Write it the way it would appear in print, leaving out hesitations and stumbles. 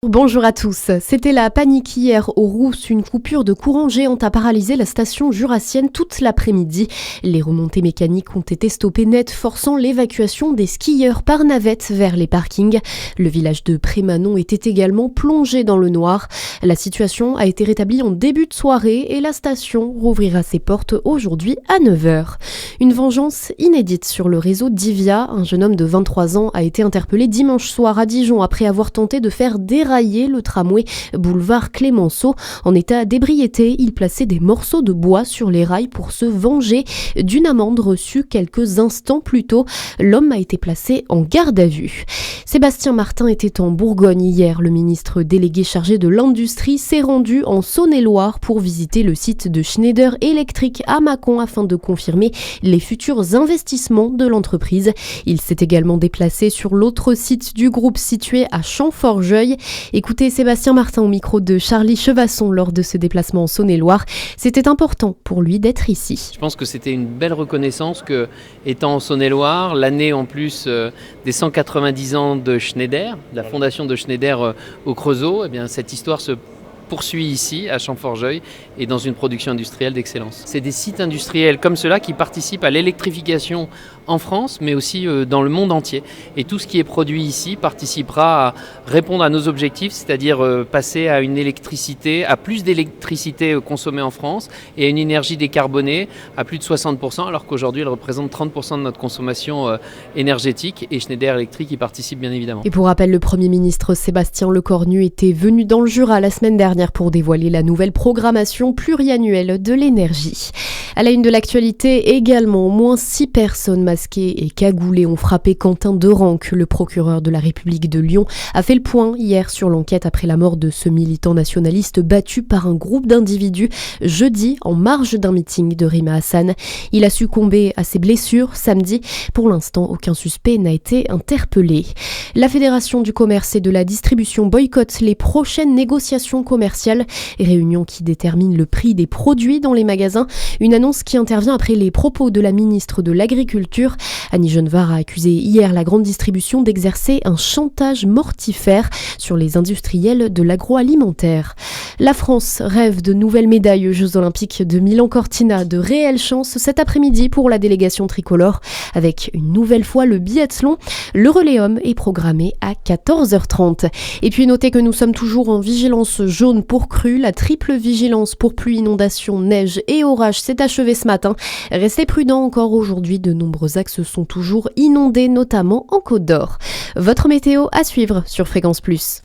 Bonjour à tous. C'était la panique hier aux Rousses. Une coupure de courant géante a paralysé la station jurassienne toute l'après-midi. Les remontées mécaniques ont été stoppées net, forçant l'évacuation des skieurs par navette vers les parkings. Le village de Prémanon était également plongé dans le noir. La situation a été rétablie en début de soirée et la station rouvrira ses portes aujourd'hui à 9h. Une vengeance inédite sur le réseau Divia. Un jeune homme de 23 ans a été interpellé dimanche soir à Dijon après avoir tenté de faire dérailler le tramway boulevard Clémenceau. En état d'ébriété, il plaçait des morceaux de bois sur les rails pour se venger d'une amende reçue quelques instants plus tôt. L'homme a été placé en garde à vue. Sébastien Martin était en Bourgogne hier. Le ministre délégué chargé de l'industrie s'est rendu en Saône-et-Loire pour visiter le site de Schneider Electric à Mâcon afin de confirmer les futurs investissements de l'entreprise. Il s'est également déplacé sur l'autre site du groupe situé à Champforgeuil. Écoutez Sébastien Martin au micro de Charlie Chevasson lors de ce déplacement en Saône-et-Loire. C'était important pour lui d'être ici. Je pense que c'était une belle reconnaissance que, étant en Saône-et-Loire, l'année en plus des 190 ans de Schneider, de la fondation de Schneider au Creusot, eh bien, cette histoire se poursuit ici à Champforgeuil et dans une production industrielle d'excellence. C'est des sites industriels comme ceux-là qui participent à l'électrification en France mais aussi dans le monde entier. Et tout ce qui est produit ici participera à répondre à nos objectifs, c'est-à-dire passer à une électricité, à plus d'électricité consommée en France et à une énergie décarbonée à plus de 60%, alors qu'aujourd'hui elle représente 30% de notre consommation énergétique et Schneider Electric y participe bien évidemment. Et pour rappel, le Premier ministre Sébastien Lecornu était venu dans le Jura la semaine dernière pour dévoiler la nouvelle programmation pluriannuelle de l'énergie. À la une de l'actualité également, au moins 6 personnes masquées et cagoulées ont frappé Quentin Derenque. Le procureur de la République de Lyon a fait le point hier sur l'enquête après la mort de ce militant nationaliste battu par un groupe d'individus jeudi en marge d'un meeting de Rima Hassan. Il a succombé à ses blessures samedi. Pour l'instant, aucun suspect n'a été interpellé. La Fédération du commerce et de la distribution boycotte les prochaines négociations commerciales. Réunion qui détermine le prix des produits dans les magasins. Une annonce qui intervient après les propos de la ministre de l'Agriculture. Annie Genevard a accusé hier la grande distribution d'exercer un chantage mortifère sur les industriels de l'agroalimentaire. La France rêve de nouvelles médailles aux Jeux Olympiques de Milan-Cortina. De réelles chances cet après-midi pour la délégation tricolore. Avec une nouvelle fois le biathlon, le relais homme est programmé à 14h30. Et puis notez que nous sommes toujours en vigilance jaune pour crue. La triple vigilance pour pluie, inondation, neige et orage s'est achevée ce matin. Restez prudents encore aujourd'hui, de nombreux axes sont toujours inondés, notamment en Côte d'Or. Votre météo à suivre sur Fréquence Plus.